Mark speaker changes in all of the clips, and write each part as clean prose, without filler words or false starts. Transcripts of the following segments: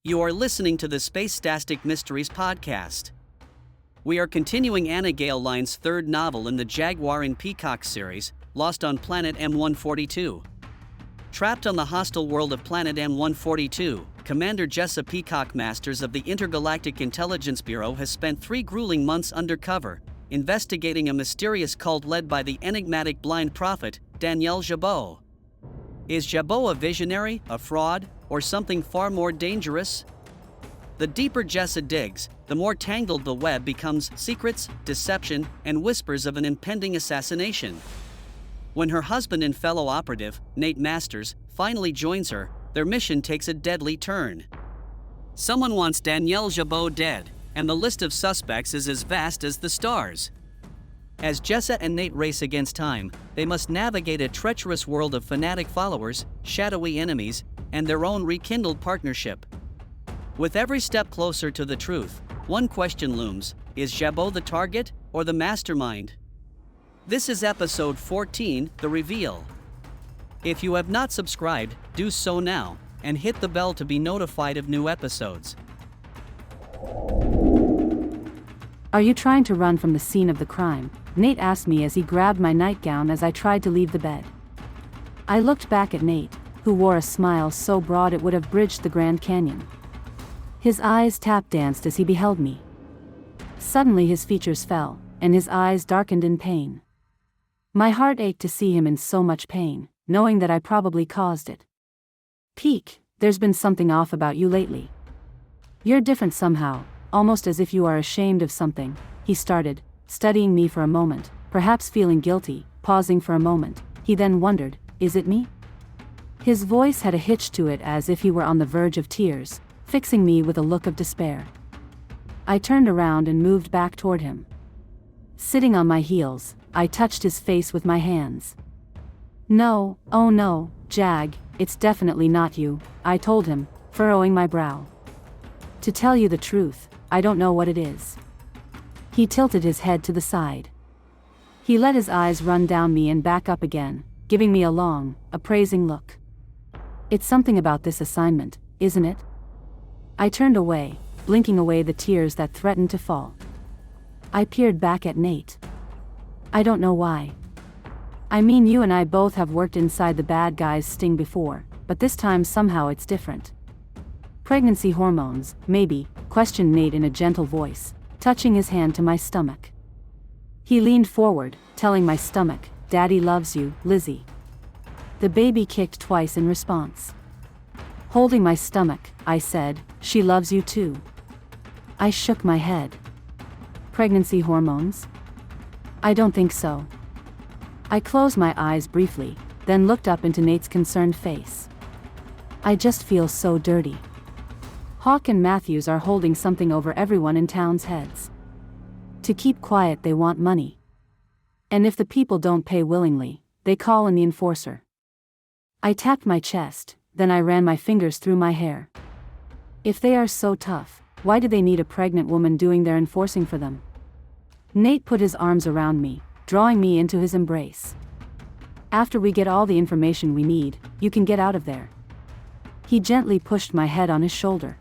Speaker 1: You are listening to the Space-Tastic Mysteries podcast. We are continuing Anna Gale Line's third novel in the Jaguar and Peacock series, Lost on Planet M-142. Trapped on the hostile world of Planet M-142, Commander Jessa Peacock Masters of the Intergalactic Intelligence Bureau has spent 3 grueling months undercover, investigating a mysterious cult led by the enigmatic blind prophet, Danielle Jabot. Is Jabot a visionary, a fraud, or something far more dangerous? The deeper Jessa digs, the more tangled the web becomes: secrets, deception, and whispers of an impending assassination. When her husband and fellow operative, Nate Masters, finally joins her, their mission takes a deadly turn. Someone wants Danielle Jabot dead, and the list of suspects is as vast as the stars. As Jessa and Nate race against time, they must navigate a treacherous world of fanatic followers, shadowy enemies, and their own rekindled partnership. With every step closer to the truth, one question looms: is Jabot the target, or the mastermind? This is episode 14, The Reveal. If you have not subscribed, do so now, and hit the bell to be notified of new episodes.
Speaker 2: Are you trying to run from the scene of the crime? Nate asked me as he grabbed my nightgown as I tried to leave the bed. I looked back at Nate, who wore a smile so broad it would have bridged the Grand Canyon. His eyes tap-danced as he beheld me. Suddenly his features fell, and his eyes darkened in pain. My heart ached to see him in so much pain, knowing that I probably caused it. "Peak, there's been something off about you lately. You're different somehow, almost as if you are ashamed of something," he started, studying me for a moment, perhaps feeling guilty, pausing for a moment. He then wondered, "Is it me?" His voice had a hitch to it, as if he were on the verge of tears, fixing me with a look of despair. I turned around and moved back toward him. Sitting on my heels, I touched his face with my hands. "No, oh no, Jag, it's definitely not you," I told him, furrowing my brow. "To tell you the truth, I don't know what it is." He tilted his head to the side. He let his eyes run down me and back up again, giving me a long, appraising look. "It's something about this assignment, isn't it?" I turned away, blinking away the tears that threatened to fall. I peered back at Nate. "I don't know why. I mean, you and I both have worked inside the bad guy's sting before, but this time somehow it's different." "Pregnancy hormones, maybe," questioned Nate in a gentle voice, touching his hand to my stomach. He leaned forward, telling my stomach, "Daddy loves you, Lizzie." The baby kicked twice in response. Holding my stomach, I said, "She loves you too." I shook my head. "Pregnancy hormones? I don't think so." I closed my eyes briefly, then looked up into Nate's concerned face. "I just feel so dirty. Hawk and Matthews are holding something over everyone in town's heads. To keep quiet, they want money. And if the people don't pay willingly, they call in the enforcer." I tapped my chest, then I ran my fingers through my hair. If they are so tough, why do they need a pregnant woman doing their enforcing for them? Nate put his arms around me, drawing me into his embrace. "After we get all the information we need, you can get out of there." He gently pushed my head on his shoulder.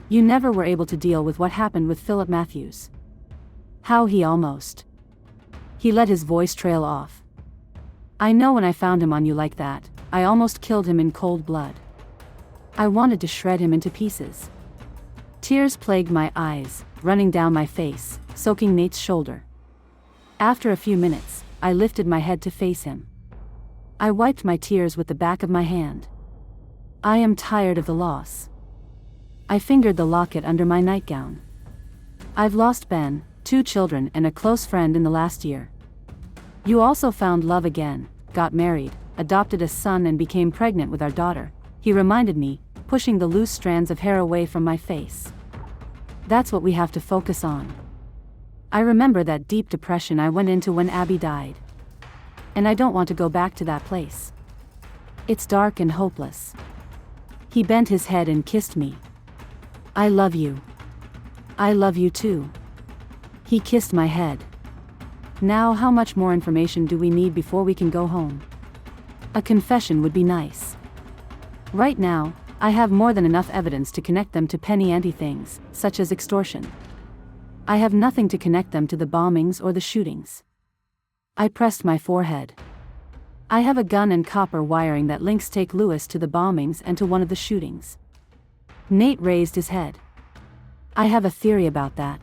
Speaker 2: "You never were able to deal with what happened with Philip Matthews. How he almost..." He let his voice trail off. "I know when I found him on you like that, I almost killed him in cold blood. I wanted to shred him into pieces." Tears plagued my eyes, running down my face, soaking Nate's shoulder. After a few minutes, I lifted my head to face him. I wiped my tears with the back of my hand. "I am tired of the loss." I fingered the locket under my nightgown. "I've lost Ben, 2 children and a close friend in the last year. You also found love again, got married, adopted a son and became pregnant with our daughter," he reminded me, pushing the loose strands of hair away from my face. "That's what we have to focus on." I remember that deep depression I went into when Abby died. And I don't want to go back to that place. It's dark and hopeless. He bent his head and kissed me. "I love you. I love you too." He kissed my head. "Now how much more information do we need before we can go home?" "A confession would be nice. Right now, I have more than enough evidence to connect them to penny ante things, such as extortion. I have nothing to connect them to the bombings or the shootings. I pressed my forehead. I have a gun and copper wiring that links Take Lewis to the bombings and to one of the shootings. Nate raised his head. I have a theory about that.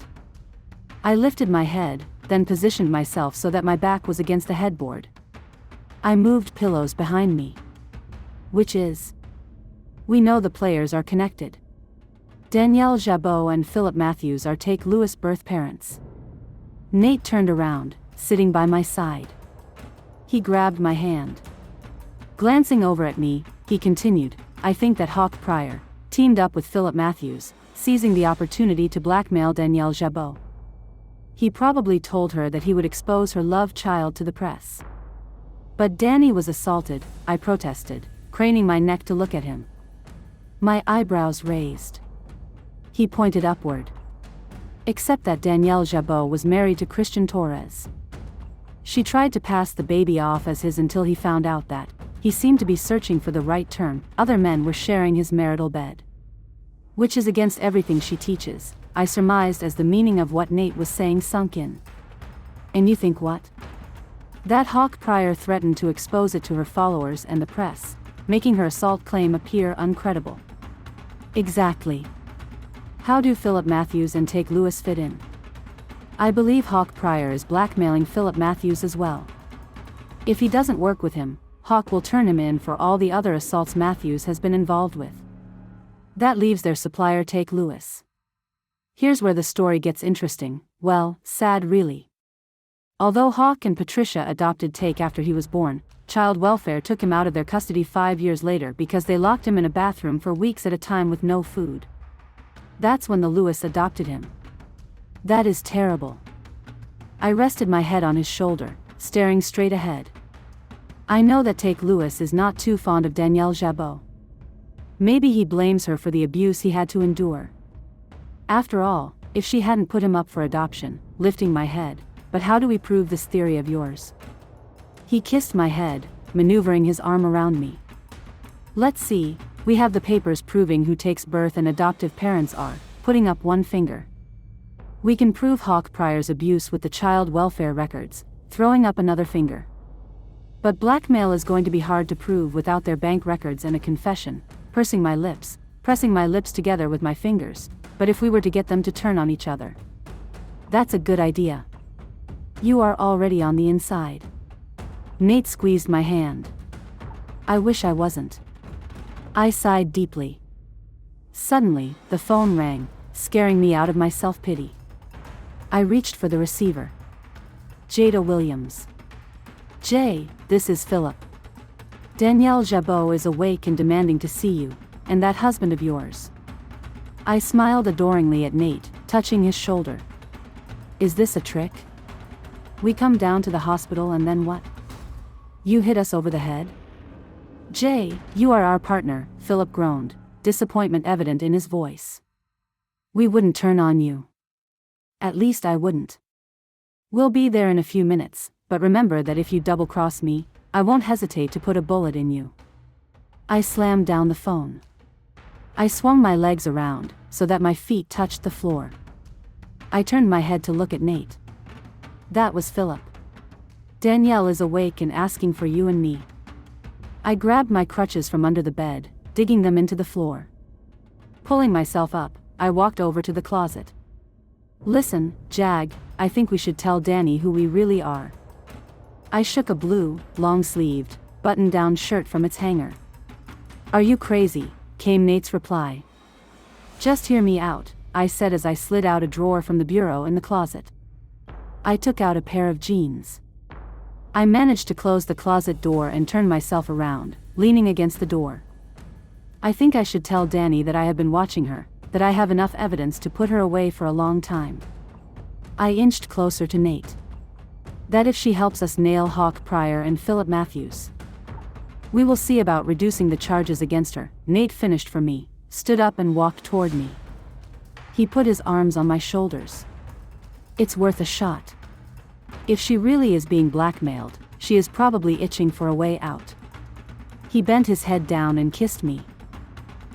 Speaker 2: I lifted my head, then positioned myself so that my back was against the headboard. I moved pillows behind me. Which is? We know the players are connected. Danielle Jabot and Philip Matthews are Take Lewis' birth parents. Nate turned around, sitting by my side. He grabbed my hand. Glancing over at me, he continued, I think that Hawk Pryor teamed up with Philip Matthews, seizing the opportunity to blackmail Danielle Jabot. He probably told her that he would expose her love child to the press. But Danny was assaulted, I protested, craning my neck to look at him. My eyebrows raised. He pointed upward. Except that Danielle Jabot was married to Christian Torres. She tried to pass the baby off as his until he found out that he seemed to be searching for the right term. Other men were sharing his marital bed. Which is against everything she teaches, I surmised as the meaning of what Nate was saying sunk in. And you think what? That Hawk Pryor threatened to expose it to her followers and the press, making her assault claim appear uncredible. Exactly. How do Philip Matthews and Take Lewis fit in? I believe Hawk Pryor is blackmailing Philip Matthews as well. If he doesn't work with him, Hawk will turn him in for all the other assaults Matthews has been involved with. That leaves their supplier Take Lewis. Here's where the story gets interesting, well, sad really. Although Hawk and Patricia adopted Take after he was born, child welfare took him out of their custody 5 years later because they locked him in a bathroom for weeks at a time with no food. That's when the Lewis adopted him. That is terrible. I rested my head on his shoulder, staring straight ahead. I know that Take Lewis is not too fond of Danielle Jabot. Maybe he blames her for the abuse he had to endure. After all, if she hadn't put him up for adoption, lifting my head, but how do we prove this theory of yours? He kissed my head, maneuvering his arm around me. Let's see, we have the papers proving who Take's birth and adoptive parents are, putting up one finger. We can prove Hawk Pryor's abuse with the child welfare records, throwing up another finger. But blackmail is going to be hard to prove without their bank records and a confession, pressing my lips together with my fingers, but if we were to get them to turn on each other. That's a good idea. You are already on the inside. Nate squeezed my hand. I wish I wasn't. I sighed deeply. Suddenly, the phone rang, scaring me out of my self-pity. I reached for the receiver. Jada Williams. Jay, this is Philip. Danielle Jabot is awake and demanding to see you, and that husband of yours. I smiled adoringly at Nate, touching his shoulder. Is this a trick? We come down to the hospital and then what? You hit us over the head? Jay, you are our partner, Philip groaned, disappointment evident in his voice. We wouldn't turn on you. At least I wouldn't. We'll be there in a few minutes, but remember that if you double-cross me, I won't hesitate to put a bullet in you. I slammed down the phone. I swung my legs around, so that my feet touched the floor. I turned my head to look at Nate. That was Philip. Danielle is awake and asking for you and me. I grabbed my crutches from under the bed, digging them into the floor. Pulling myself up, I walked over to the closet. Listen, Jag, I think we should tell Danny who we really are. I shook a blue, long-sleeved, button-down shirt from its hanger. Are you crazy? Came Nate's reply. Just hear me out, I said as I slid out a drawer from the bureau in the closet. I took out a pair of jeans. I managed to close the closet door and turn myself around, leaning against the door. I think I should tell Danny that I have been watching her, that I have enough evidence to put her away for a long time. I inched closer to Nate. That if she helps us nail Hawk Pryor and Philip Matthews. We will see about reducing the charges against her. Nate finished for me, stood up and walked toward me. He put his arms on my shoulders. It's worth a shot. If she really is being blackmailed, she is probably itching for a way out. He bent his head down and kissed me.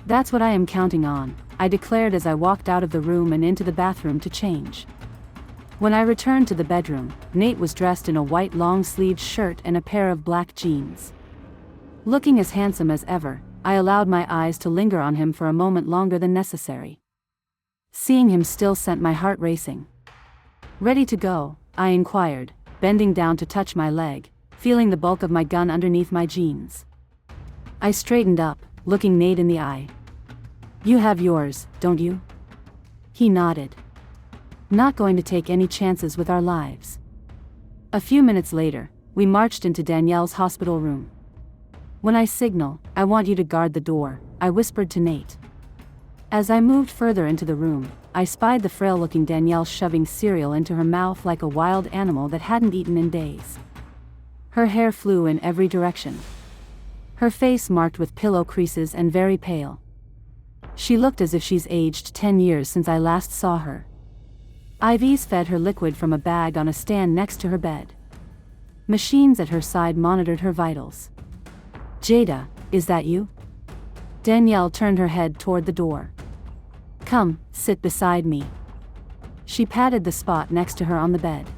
Speaker 2: That's what I am counting on, I declared as I walked out of the room and into the bathroom to change. When I returned to the bedroom, Nate was dressed in a white long-sleeved shirt and a pair of black jeans. Looking as handsome as ever, I allowed my eyes to linger on him for a moment longer than necessary. Seeing him still sent my heart racing. "Ready to go?" I inquired, bending down to touch my leg, feeling the bulk of my gun underneath my jeans. I straightened up, looking Nate in the eye. "You have yours, don't you?" He nodded. "Not going to take any chances with our lives." A few minutes later, we marched into Danielle's hospital room. "When I signal, I want you to guard the door," I whispered to Nate. As I moved further into the room, I spied the frail-looking Danielle shoving cereal into her mouth like a wild animal that hadn't eaten in days. Her hair flew in every direction. Her face marked with pillow creases and very pale. She looked as if she's aged 10 years since I last saw her. IVs fed her liquid from a bag on a stand next to her bed. Machines at her side monitored her vitals. "Jada, is that you?" Danielle turned her head toward the door. "Come, sit beside me." She patted the spot next to her on the bed.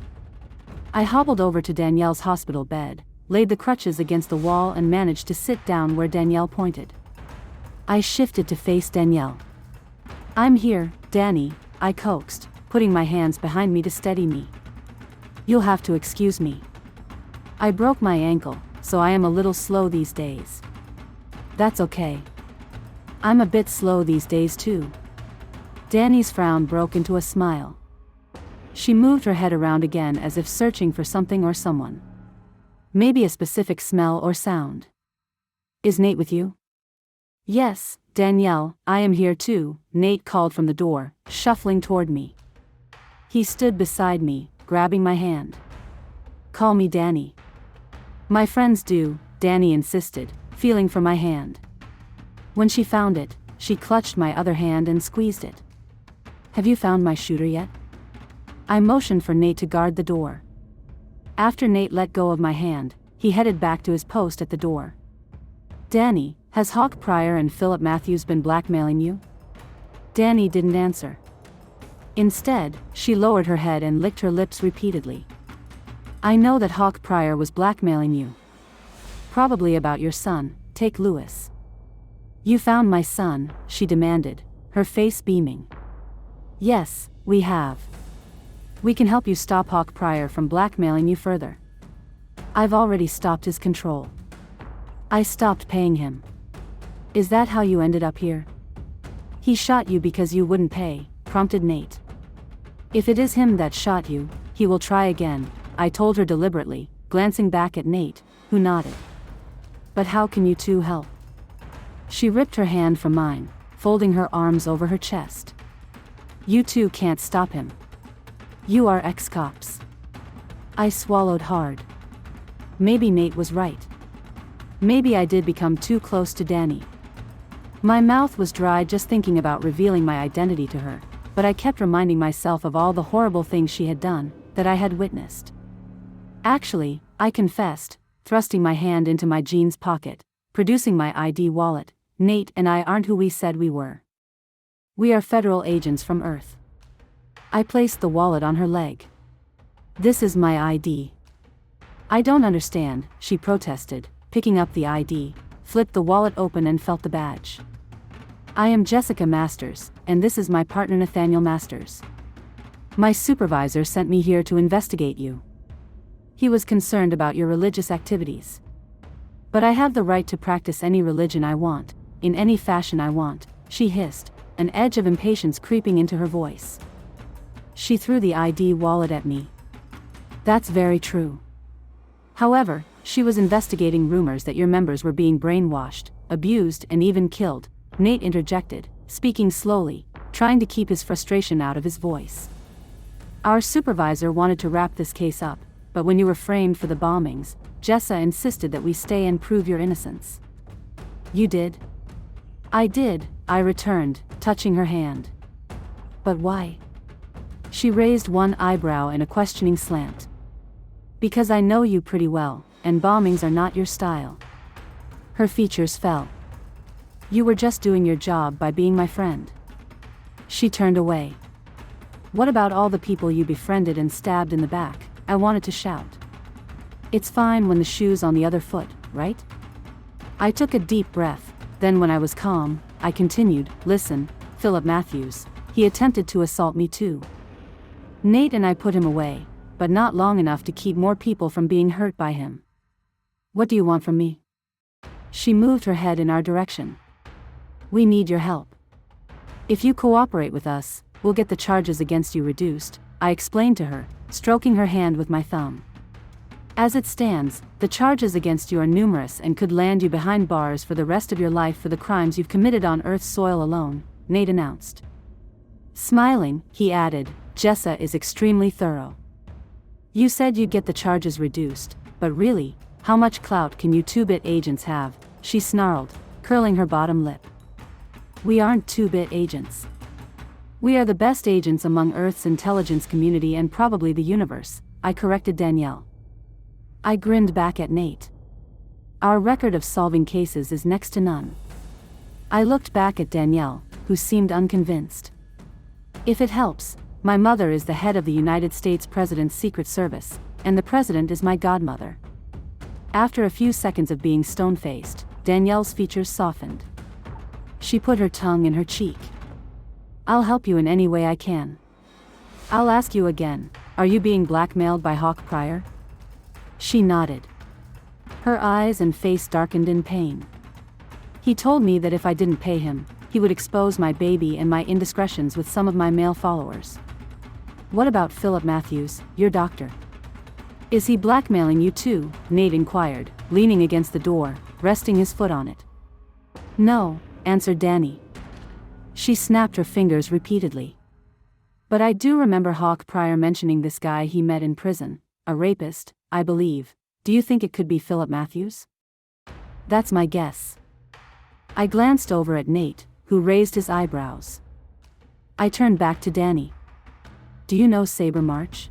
Speaker 2: I hobbled over to Danielle's hospital bed, laid the crutches against the wall and managed to sit down where Danielle pointed. I shifted to face Danielle. "I'm here, Danny," I coaxed, putting my hands behind me to steady me. "You'll have to excuse me. I broke my ankle, so I am a little slow these days." "That's okay. I'm a bit slow these days too." Danny's frown broke into a smile. She moved her head around again as if searching for something or someone. Maybe a specific smell or sound. "Is Nate with you?" "Yes, Danielle, I am here too," Nate called from the door, shuffling toward me. He stood beside me, grabbing my hand. "Call me Danny." "My friends do," Danny insisted, feeling for my hand. When she found it, she clutched my other hand and squeezed it. "Have you found my shooter yet?" I motioned for Nate to guard the door. After Nate let go of my hand, he headed back to his post at the door. "Danny, has Hawk Pryor and Philip Matthews been blackmailing you?" Danny didn't answer. Instead, she lowered her head and licked her lips repeatedly. "I know that Hawk Pryor was blackmailing you. Probably about your son, take Lewis." "You found my son," she demanded, her face beaming. "Yes, we have. We can help you stop Hawk Pryor from blackmailing you further. I've already stopped his control. I stopped paying him." "Is that how you ended up here?" "He shot you because you wouldn't pay," prompted Nate. "If it is him that shot you, he will try again," I told her deliberately, glancing back at Nate, who nodded. "But how can you two help?" She ripped her hand from mine, folding her arms over her chest. "You two can't stop him. You are ex-cops." I swallowed hard. Maybe Nate was right. Maybe I did become too close to Danny. My mouth was dry just thinking about revealing my identity to her, but I kept reminding myself of all the horrible things she had done, that I had witnessed. "Actually," I confessed, thrusting my hand into my jeans pocket, producing my ID wallet, "Nate and I aren't who we said we were. We are federal agents from Earth." I placed the wallet on her leg. "This is my ID." "I don't understand," she protested, picking up the ID, flipped the wallet open and felt the badge. "I am Jessica Masters, and this is my partner Nathaniel Masters. My supervisor sent me here to investigate you. He was concerned about your religious activities. But I have the right to practice any religion I want, in any fashion I want," she hissed, an edge of impatience creeping into her voice. She threw the ID wallet at me. "That's very true. However, she was investigating rumors that your members were being brainwashed, abused, and even killed," Nate interjected, speaking slowly, trying to keep his frustration out of his voice. "Our supervisor wanted to wrap this case up, but when you were framed for the bombings, Jessa insisted that we stay and prove your innocence." "You did?" "I did," I returned, touching her hand. "But why?" She raised one eyebrow in a questioning slant. "Because I know you pretty well, and bombings are not your style." Her features fell. You were just doing your job by being my friend. She turned away. What about all the people you befriended and stabbed in the back? I wanted to shout. It's fine when the shoe's on the other foot, right? I took a deep breath, then when I was calm, I continued, listen, Philip Matthews, he attempted to assault me too. Nate and I put him away, but not long enough to keep more people from being hurt by him. What do you want from me? She moved her head in our direction. We need your help. If you cooperate with us, we'll get the charges against you reduced, I explained to her, stroking her hand with my thumb. As it stands, the charges against you are numerous and could land you behind bars for the rest of your life for the crimes you've committed on Earth's soil alone, Nate announced. Smiling, he added, Jessa is extremely thorough. You said you'd get the charges reduced, but really, how much clout can you 2-bit agents have? She snarled, curling her bottom lip. We aren't 2-bit agents. We are the best agents among Earth's intelligence community and probably the universe, I corrected Danielle. I grinned back at Nate. Our record of solving cases is next to none. I looked back at Danielle, who seemed unconvinced. If it helps, my mother is the head of the United States President's Secret Service, and the president is my godmother. After a few seconds of being stone-faced, Danielle's features softened. She put her tongue in her cheek. I'll help you in any way I can. I'll ask you again, are you being blackmailed by Hawk Pryor? She nodded. Her eyes and face darkened in pain. He told me that if I didn't pay him, he would expose my baby and my indiscretions with some of my male followers. What about Philip Matthews, your doctor? Is he blackmailing you too? Nate inquired, leaning against the door, resting his foot on it. No, answered Danny. She snapped her fingers repeatedly. But I do remember Hawk Pryor mentioning this guy he met in prison, a rapist, I believe. Do you think it could be Philip Matthews? That's my guess. I glanced over at Nate, who raised his eyebrows. I turned back to Danny. Do you know Saber March?